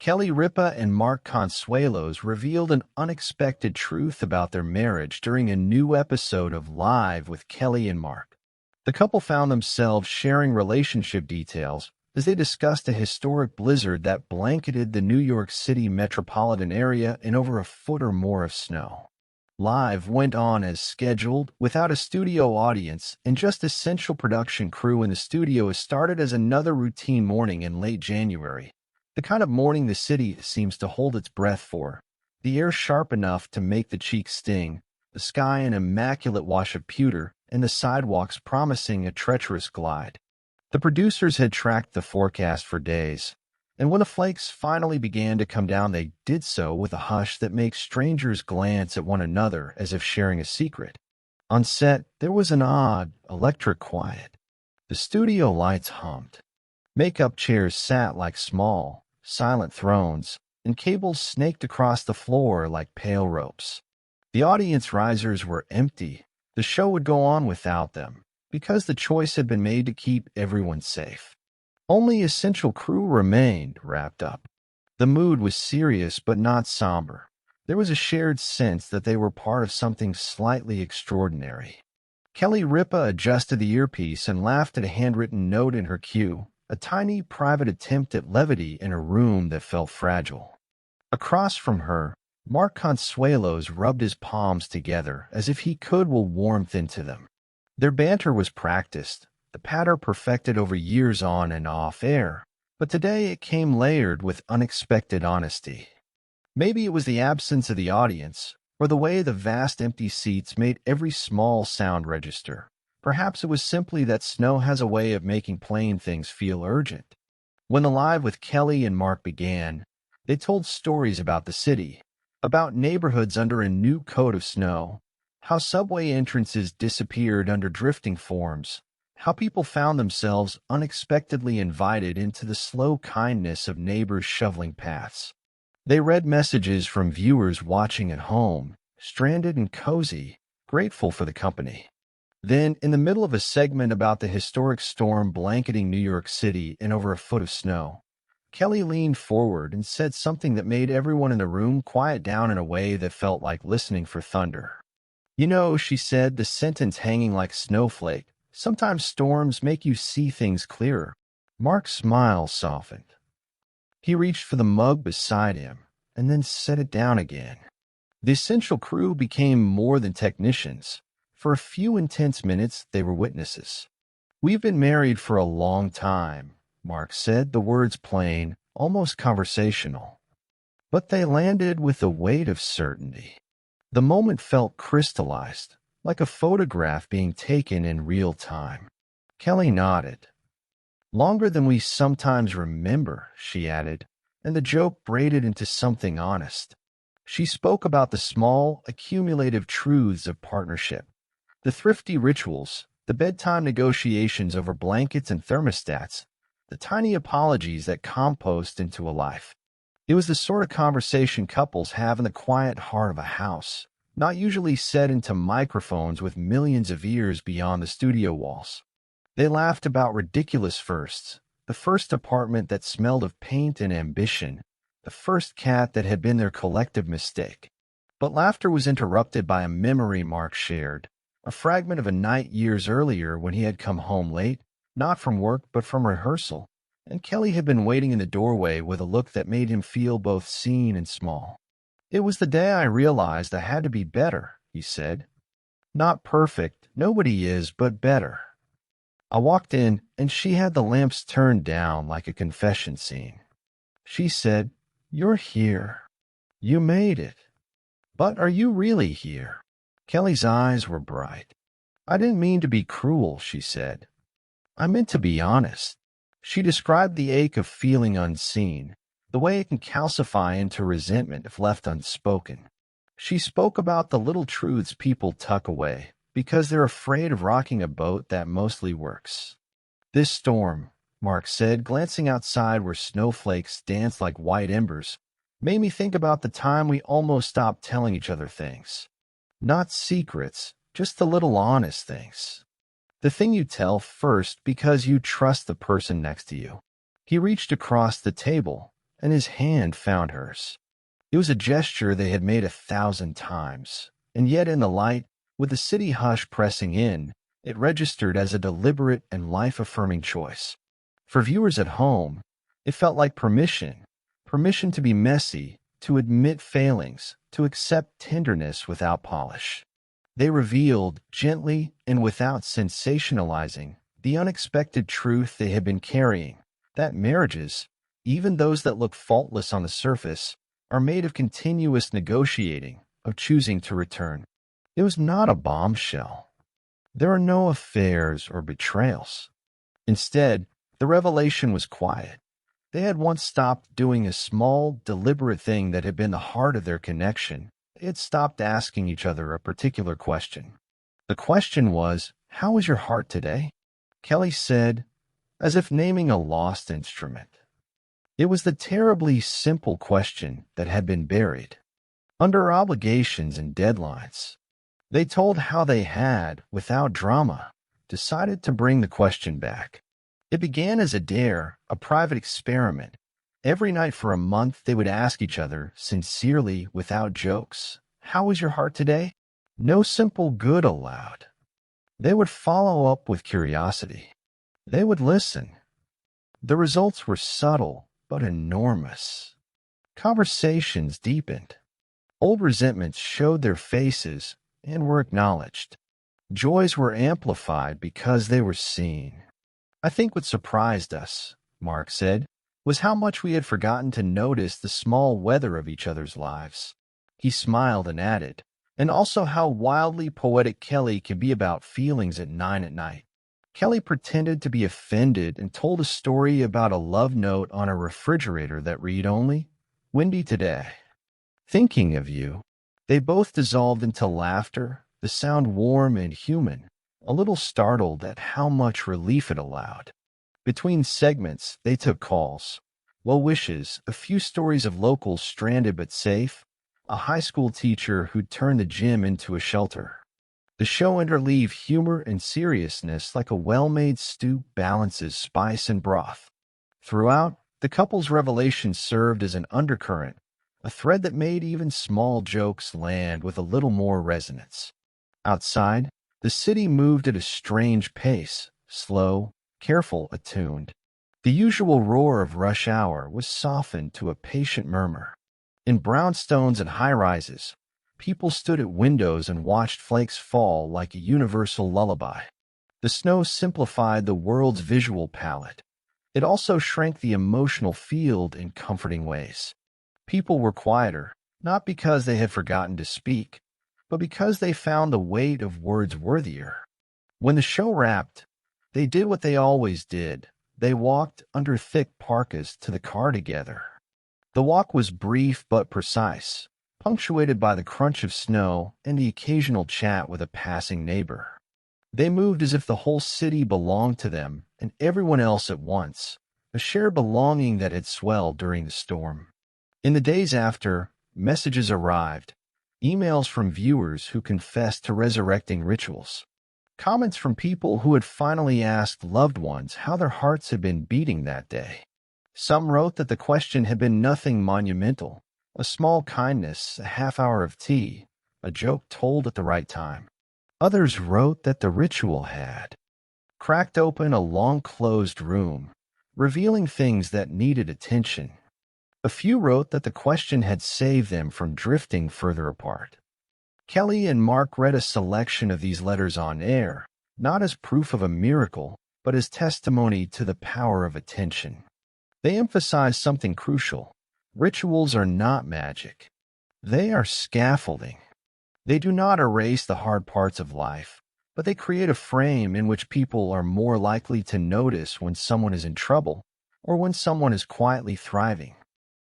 Kelly Ripa and Mark Consuelos revealed an unexpected truth about their marriage during a new episode of Live with Kelly and Mark. The couple found themselves sharing relationship details as they discussed a historic blizzard that blanketed the New York City metropolitan area in over a foot or more of snow. Live went on as scheduled, without a studio audience, and just essential production crew in the studio as started as another routine morning in late January. The kind of morning the city seems to hold its breath for. The air sharp enough to make the cheeks sting, the sky an immaculate wash of pewter, and the sidewalks promising a treacherous glide. The producers had tracked the forecast for days, and when the flakes finally began to come down, they did so with a hush that makes strangers glance at one another as if sharing a secret. On set, there was an odd, electric quiet. The studio lights hummed. Makeup chairs sat like small, silent thrones, and cables snaked across the floor like pale ropes. The audience risers were empty. The show would go on without them, because the choice had been made to keep everyone safe. Only essential crew remained, wrapped up. The mood was serious but not somber. There was a shared sense that they were part of something slightly extraordinary. Kelly Ripa adjusted the earpiece and laughed at a handwritten note in her queue, a tiny private attempt at levity in a room that felt fragile. Across from her, Mark Consuelos rubbed his palms together as if he could will warmth into them. Their banter was practiced, the patter perfected over years on and off air, but today it came layered with unexpected honesty. Maybe it was the absence of the audience, or the way the vast empty seats made every small sound register. Perhaps it was simply that snow has a way of making plain things feel urgent. When the Live with Kelly and Mark began, they told stories about the city, about neighborhoods under a new coat of snow, how subway entrances disappeared under drifting forms, how people found themselves unexpectedly invited into the slow kindness of neighbors shoveling paths. They read messages from viewers watching at home, stranded and cozy, grateful for the company. Then, in the middle of a segment about the historic storm blanketing New York City in over a foot of snow, Kelly leaned forward and said something that made everyone in the room quiet down in a way that felt like listening for thunder. "You know," she said, the sentence hanging like snowflake, "sometimes storms make you see things clearer." Mark's smile softened. He reached for the mug beside him and then set it down again. The essential crew became more than technicians. For a few intense minutes, they were witnesses. "We've been married for a long time," Mark said, the words plain, almost conversational. But they landed with the weight of certainty. The moment felt crystallized, like a photograph being taken in real time. Kelly nodded. "Longer than we sometimes remember," she added, and the joke braided into something honest. She spoke about the small, accumulative truths of partnership, the thrifty rituals, the bedtime negotiations over blankets and thermostats, the tiny apologies that compost into a life. It was the sort of conversation couples have in the quiet heart of a house, not usually said into microphones with millions of ears beyond the studio walls. They laughed about ridiculous firsts, the first apartment that smelled of paint and ambition, the first cat that had been their collective mistake. But laughter was interrupted by a memory Mark shared, a fragment of a night years earlier when he had come home late, not from work but from rehearsal, and Kelly had been waiting in the doorway with a look that made him feel both seen and small. "It was the day I realized I had to be better," he said. "Not perfect, nobody is, but better." I walked in, and she had the lamps turned down like a confession scene. She said, "You're here. You made it. But are you really here?" Kelly's eyes were bright. "I didn't mean to be cruel," she said. "I meant to be honest." She described the ache of feeling unseen, the way it can calcify into resentment if left unspoken. She spoke about the little truths people tuck away because they're afraid of rocking a boat that mostly works. "This storm," Mark said, glancing outside where snowflakes danced like white embers, "made me think about the time we almost stopped telling each other things. Not secrets, just the little honest things. The thing you tell first because you trust the person next to you." He reached across the table, and his hand found hers. It was a gesture they had made 1,000 times, and yet in the light, with the city hush pressing in, it registered as a deliberate and life-affirming choice. For viewers at home, it felt like permission to be messy, to admit failings, to accept tenderness without polish. They revealed, gently and without sensationalizing, the unexpected truth they had been carrying, that marriages, even those that look faultless on the surface, are made of continuous negotiating, of choosing to return. It was not a bombshell. There are no affairs or betrayals. Instead, the revelation was quiet. They had once stopped doing a small, deliberate thing that had been the heart of their connection. They had stopped asking each other a particular question. The question was, "How is your heart today?" Kelly said, as if naming a lost instrument. It was the terribly simple question that had been buried under obligations and deadlines. They told how they had, without drama, decided to bring the question back. It began as a dare, a private experiment. Every night for a month, they would ask each other, sincerely, without jokes, "How is your heart today?" No simple good aloud. They would follow up with curiosity. They would listen. The results were subtle, but enormous. Conversations deepened. Old resentments showed their faces and were acknowledged. Joys were amplified because they were seen. "I think what surprised us," Mark said, "was how much we had forgotten to notice the small weather of each other's lives." He smiled and added, "And also how wildly poetic Kelly can be about feelings at 9 at night." Kelly pretended to be offended and told a story about a love note on a refrigerator that read only, "Windy today. Thinking of you." They both dissolved into laughter, the sound warm and human, a little startled at how much relief it allowed. Between segments, they took calls. Well wishes, a few stories of locals stranded but safe, a high school teacher who'd turned the gym into a shelter. The show interweaved humor and seriousness like a well-made stew balances spice and broth. Throughout, the couple's revelation served as an undercurrent, a thread that made even small jokes land with a little more resonance. Outside, the city moved at a strange pace, slow, careful, attuned. The usual roar of rush hour was softened to a patient murmur. In brownstones and high-rises, people stood at windows and watched flakes fall like a universal lullaby. The snow simplified the world's visual palette. It also shrank the emotional field in comforting ways. People were quieter, not because they had forgotten to speak, but because they found the weight of words worthier. When the show wrapped, they did what they always did. They walked under thick parkas to the car together. The walk was brief but precise, punctuated by the crunch of snow and the occasional chat with a passing neighbor. They moved as if the whole city belonged to them and everyone else at once, a shared belonging that had swelled during the storm. In the days after, messages arrived, emails from viewers who confessed to resurrecting rituals, comments from people who had finally asked loved ones how their hearts had been beating that day. Some wrote that the question had been nothing monumental, a small kindness, a half hour of tea, a joke told at the right time. Others wrote that the ritual had cracked open a long-closed room, revealing things that needed attention. A few wrote that the question had saved them from drifting further apart. Kelly and Mark read a selection of these letters on air, not as proof of a miracle, but as testimony to the power of attention. They emphasized something crucial. Rituals are not magic. They are scaffolding. They do not erase the hard parts of life, but they create a frame in which people are more likely to notice when someone is in trouble or when someone is quietly thriving.